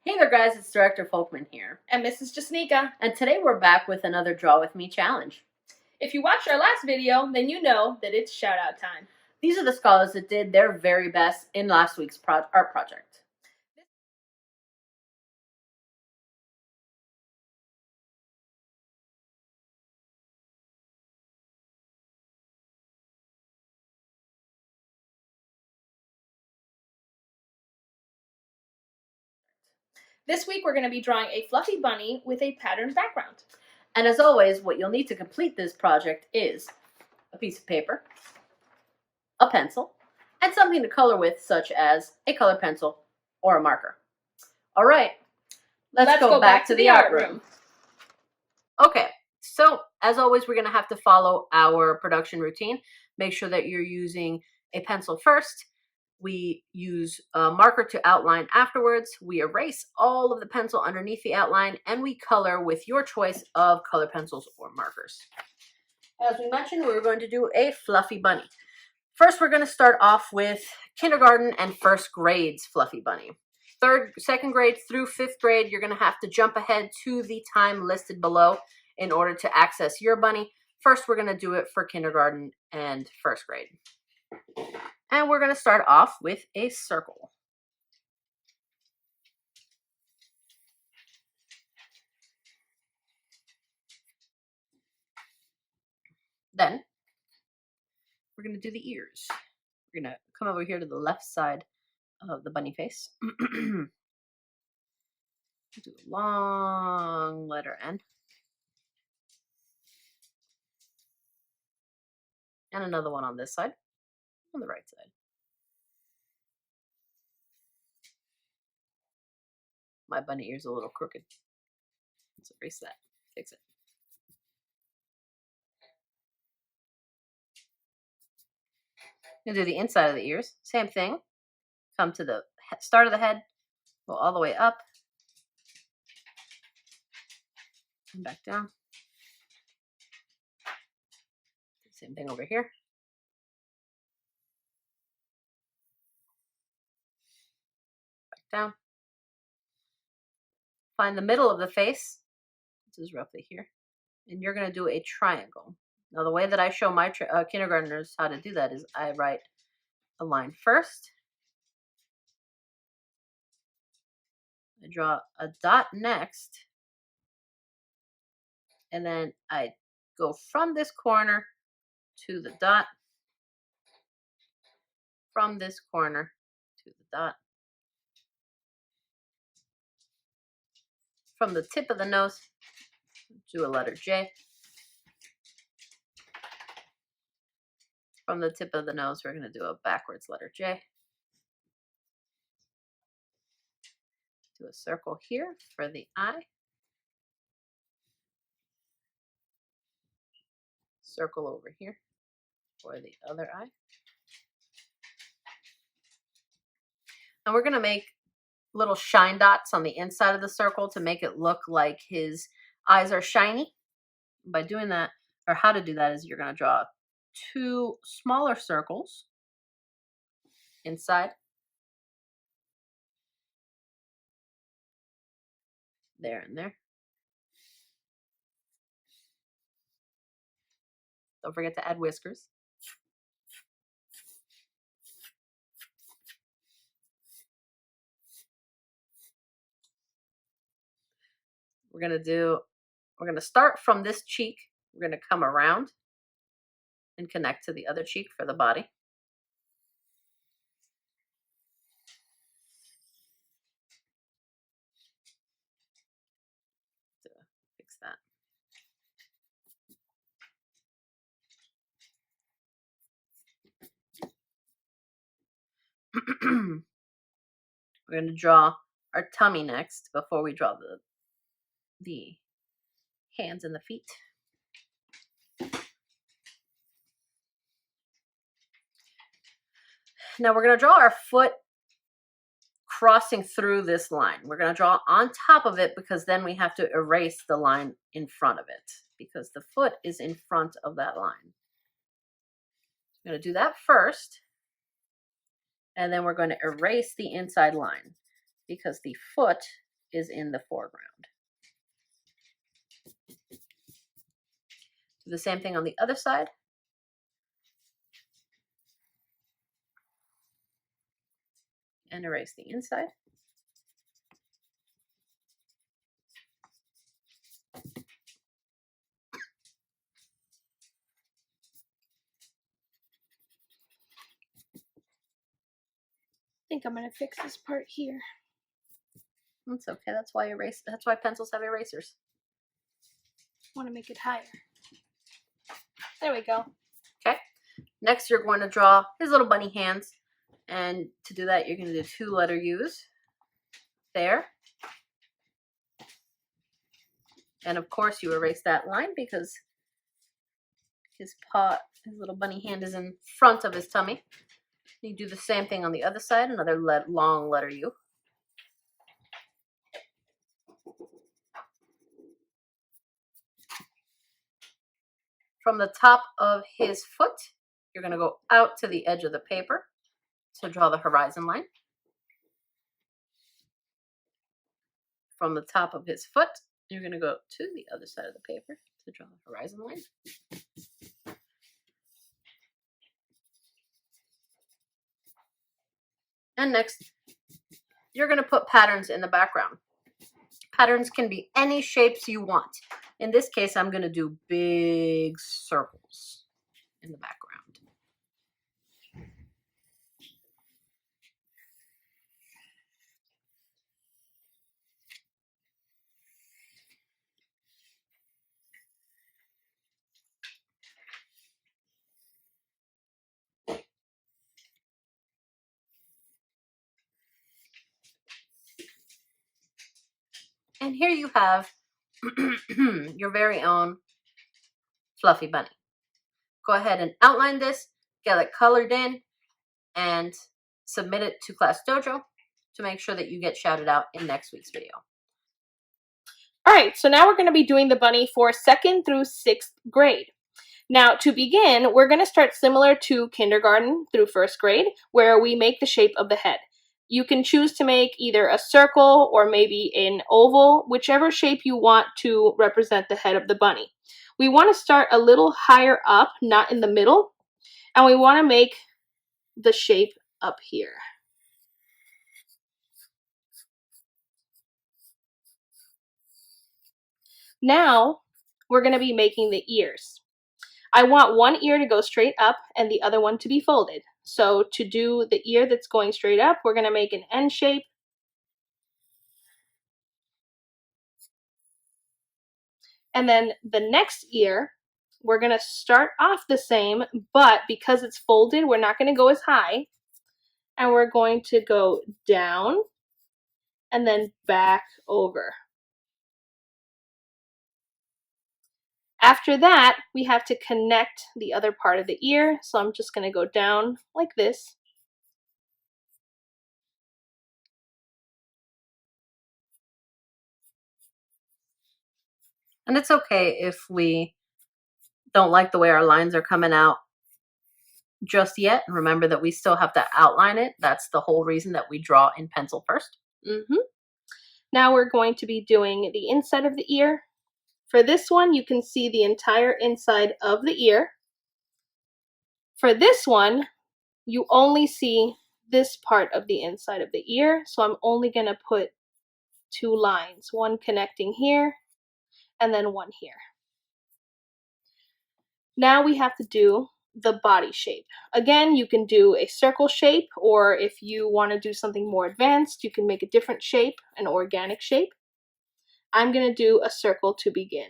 Hey there guys, it's Director Folkman here. And Mrs. Jasnica. And today we're back with another Draw With Me challenge. If you watched our last video, then you know that it's shout out time. These are the scholars that did their very best in last week's art project. This week we're going to be drawing a fluffy bunny with a patterned background. And as always, what you'll need to complete this project is a piece of paper, a pencil, and something to color with, such as a colored pencil or a marker. All right, let's go back to the art room. Okay, so as always, we're going to have to follow our production routine. Make sure that you're using a pencil first. We use a marker to outline afterwards. We erase all of the pencil underneath the outline, and we color with your choice of color pencils or markers. As we mentioned, we're going to do a fluffy bunny. First, we're going to start off with kindergarten and first grade's fluffy bunny. Second grade through fifth grade, you're going to have to jump ahead to the time listed below in order to access your bunny. First, we're going to do it for kindergarten and first grade. And we're going to start off with a circle. Then we're going to do the ears. We're going to come over here to the left side of the bunny face. Do a long letter N. And another one on this side, on the right side. My bunny ear's a little crooked. Let's erase that, fix it. We'll do the inside of the ears, same thing. Come to the start of the head, go all the way up, and back down. Same thing over here. Back down. Find the middle of the face. This is roughly here. And you're going to do a triangle. Now, the way that I show my kindergartners how to do that is I write a line first. I draw a dot next. And then I go from this corner to the dot. From this corner to the dot. From the tip of the nose, do a letter J. From the tip of the nose, we're going to do a backwards letter J. Do a circle here for the eye. Circle over here for the other eye. And we're going to make little shine dots on the inside of the circle to make it look like his eyes are shiny. By doing that, or how to do that, is you're going to draw two smaller circles inside. There and there. Don't forget to add whiskers. We're going to start from this cheek. We're going to come around and connect to the other cheek for the body. To fix that. We're going to draw our tummy next before we draw the hands and the feet. Now we're going to draw our foot crossing through this line. We're going to draw on top of it because then we have to erase the line in front of it because the foot is in front of that line. I'm going to do that first, and then we're going to erase the inside line because the foot is in the foreground. Do the same thing on the other side. And erase the inside. I think I'm gonna fix this part here. That's okay. That's why pencils have erasers. Want to make it higher. There we go. Okay. Next, you're going to draw his little bunny hands. And to do that, you're going to do 2 letter U's there. And of course, you erase that line because his little bunny hand is in front of his tummy. You do the same thing on the other side, another long letter U. From the top of his foot, you're going to go out to the edge of the paper to draw the horizon line. From the top of his foot, you're going to go to the other side of the paper to draw the horizon line. And next, you're going to put patterns in the background. Patterns can be any shapes you want. In this case, I'm going to do big circles in the background. And here you have your very own fluffy bunny. Go ahead and outline this, get it colored in, and submit it to Class Dojo to make sure that you get shouted out in next week's video. All right, so now we're going to be doing the bunny for 2nd through 6th grade. Now, to begin, we're going to start similar to kindergarten through 1st grade, where we make the shape of the head. You can choose to make either a circle or maybe an oval, whichever shape you want to represent the head of the bunny. We want to start a little higher up, not in the middle, and we want to make the shape up here. Now, we're going to be making the ears. I want one ear to go straight up and the other one to be folded. So to do the ear that's going straight up, we're going to make an N shape. And then the next ear, we're going to start off the same, but because it's folded, we're not going to go as high. And we're going to go down and then back over. After that, we have to connect the other part of the ear. So I'm just going to go down like this. And it's okay if we don't like the way our lines are coming out just yet. Remember that we still have to outline it. That's the whole reason that we draw in pencil first. Now we're going to be doing the inside of the ear. For this one, you can see the entire inside of the ear. For this one, you only see this part of the inside of the ear, so I'm only going to put 2 lines, one connecting here and then one here. Now we have to do the body shape. Again, you can do a circle shape, or if you want to do something more advanced, you can make a different shape, an organic shape. I'm going to do a circle to begin.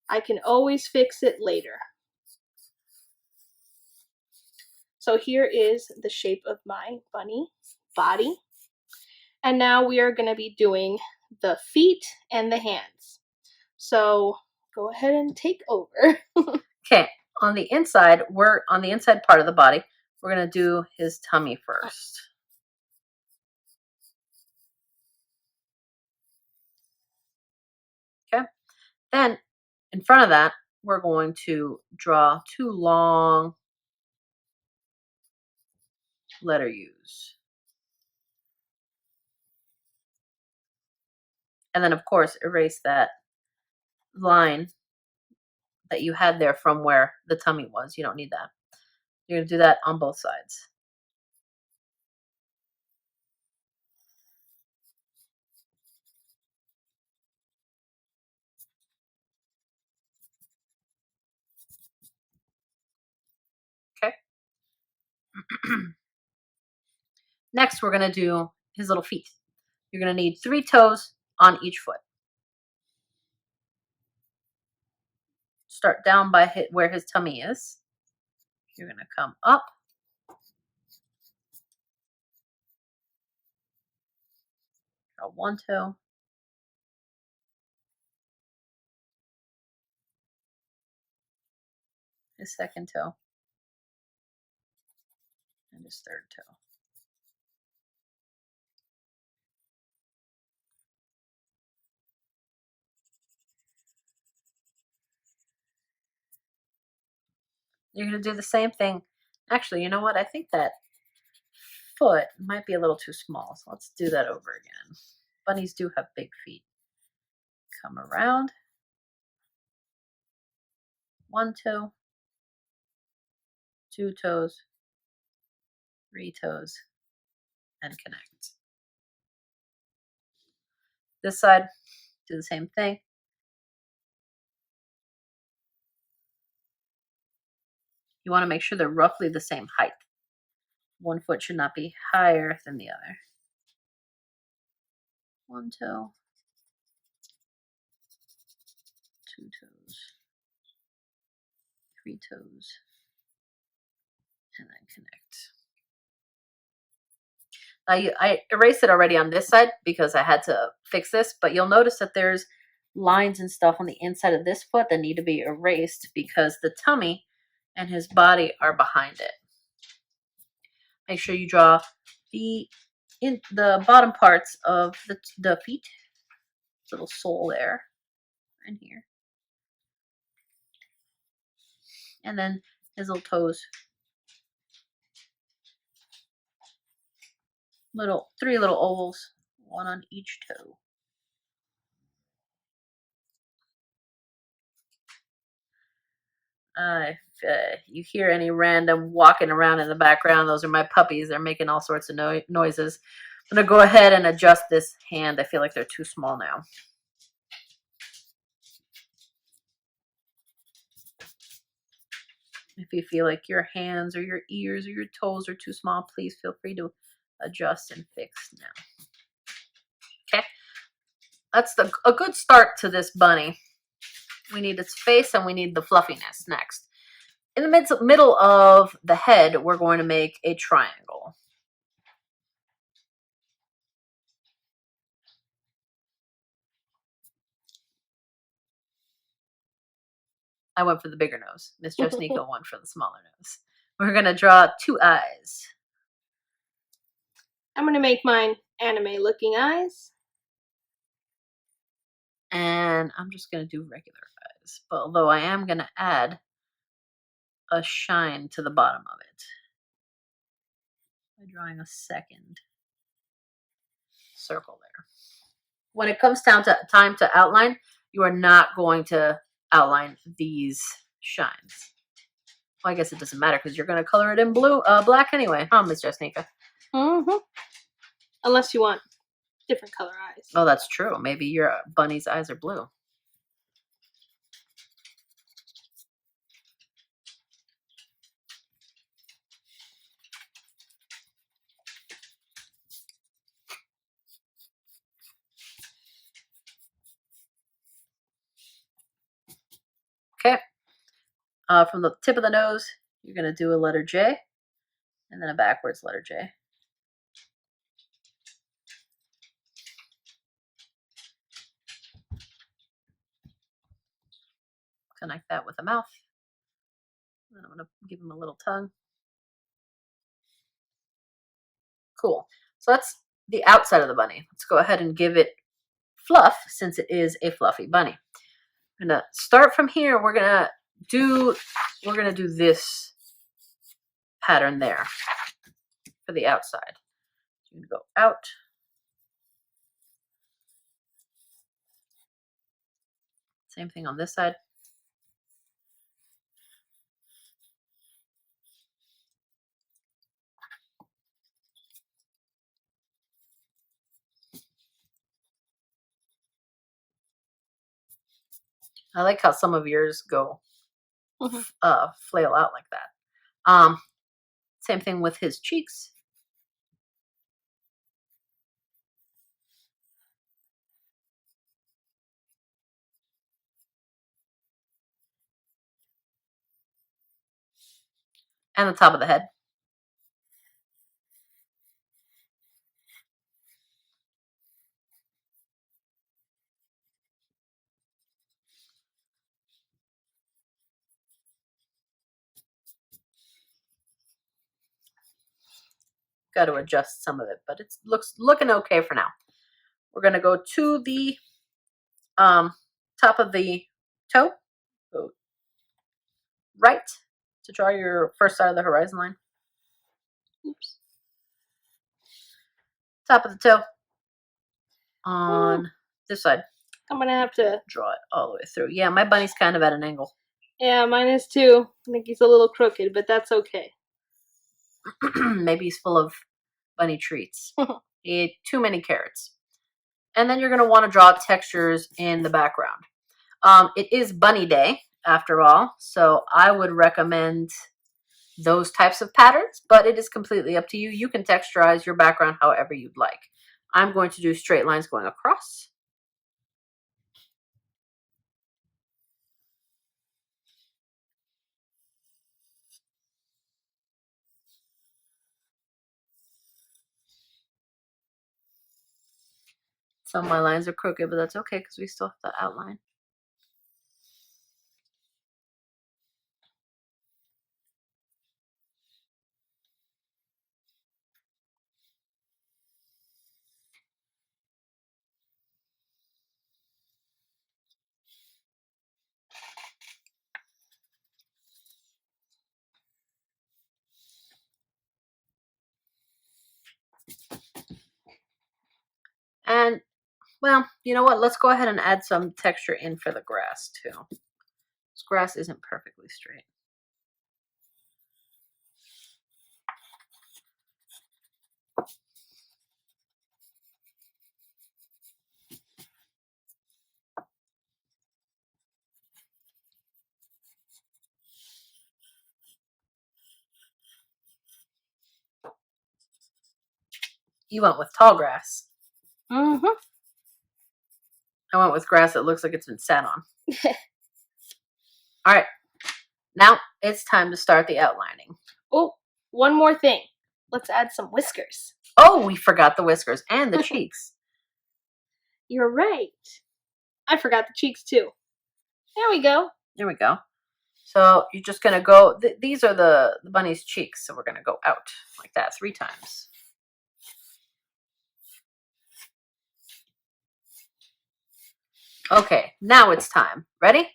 I can always fix it later. So here is the shape of my bunny body. And now we are going to be doing the feet and the hands. So go ahead and take over. Okay, on the inside part of the body, we're going to do his tummy first. Okay, then in front of that, we're going to draw 2 long letter U's. And then, of course, erase that line that you had there from where the tummy was. You don't need that. You're going to do that on both sides. Okay. Next, we're going to do his little feet. You're going to need 3 toes on each foot. Start down by where his tummy is. You're going to come up. Draw 1 toe. His second toe. And his third toe. You're going to do the same thing. Actually, you know what? I think that foot might be a little too small. So let's do that over again. Bunnies do have big feet. Come around. 1 toe. 2 toes. 3 toes. And connect. This side, do the same thing. You want to make sure they're roughly the same height. 1 foot should not be higher than the other. 1 toe, 2 toes, 3 toes, and then connect. Now I erased it already on this side because I had to fix this, but you'll notice that there's lines and stuff on the inside of this foot that need to be erased because the tummy and his body are behind it. Make sure you draw the bottom parts of the feet, little sole there and here, and then his little toes. 3 little ovals, 1 on each toe. If you hear any random walking around in the background, those are my puppies. They're making all sorts of noises. I'm going to go ahead and adjust this hand. I feel like they're too small now. If you feel like your hands or your ears or your toes are too small, please feel free to adjust and fix now. Okay, that's a good start to this bunny. We need its face and we need the fluffiness next. In the middle of the head, we're going to make a triangle. I went for the bigger nose. Miss Jasnica went for the smaller nose. We're going to draw 2 eyes. I'm going to make mine anime-looking eyes. And I'm just going to do regular eyes. But although I am going to add a shine to the bottom of it by drawing a second circle there. When it comes down to time to outline, you are not going to outline these shines. Well, I guess it doesn't matter because you're going to color it in black anyway, huh, Miss Jasnica? Mm-hmm. Unless you want different color eyes. Oh, that's true. Maybe your bunny's eyes are blue. Okay. From the tip of the nose, you're going to do a letter J and then a backwards letter J. Connect that with a mouth. Then I'm going to give him a little tongue. Cool. So that's the outside of the bunny. Let's go ahead and give it fluff since it is a fluffy bunny. I'm going to start from here. We're going to do this pattern there. for the outside. You can go out. Same thing on this side. I like how some of yours go flail out like that. Same thing with his cheeks. And the top of the head. Got to adjust some of it, but it's looking okay for now. We're going to go to the top of the toe. Go right to draw your first side of the horizon line. Oops. Top of the toe on this side. I'm going to have to draw it all the way through. Yeah, my bunny's kind of at an angle. Yeah, mine is too. I think he's a little crooked, but that's okay. Maybe he's full of bunny treats. He ate too many carrots. And then you're going to want to draw textures in the background. It is bunny day, after all, so I would recommend those types of patterns, but it is completely up to you. You can texturize your background however you'd like. I'm going to do straight lines going across. Some of my lines are crooked, but that's okay because we still have the outline. And, well, you know what? Let's go ahead and add some texture in for the grass, too. This grass isn't perfectly straight. You went with tall grass. Mm-hmm. I went with grass that looks like it's been sat on. All right. Now it's time to start the outlining. Oh, one more thing. Let's add some whiskers. Oh, we forgot the whiskers and the cheeks. You're right. I forgot the cheeks too. There we go. There we go. So you're just going to go, these are the bunny's cheeks. So we're going to go out like that 3 times. Okay, now it's time. Ready?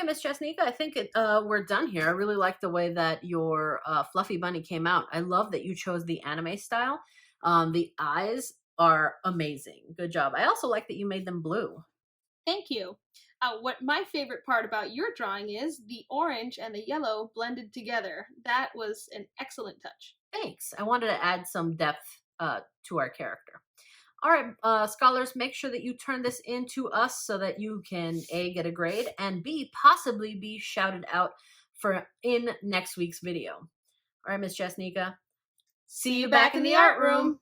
Miss Jasnica, I think we're done here. I really like the way that your fluffy bunny came out. I love that you chose the anime style. The eyes are amazing. Good job. I also like that you made them blue. Thank you. What my favorite part about your drawing is the orange and the yellow blended together. That was an excellent touch. Thanks. I wanted to add some depth to our character. All right, scholars, make sure that you turn this into us so that you can A, get a grade, and B, possibly be shouted out in next week's video. All right, Miss Jasnica. See you back in the art room.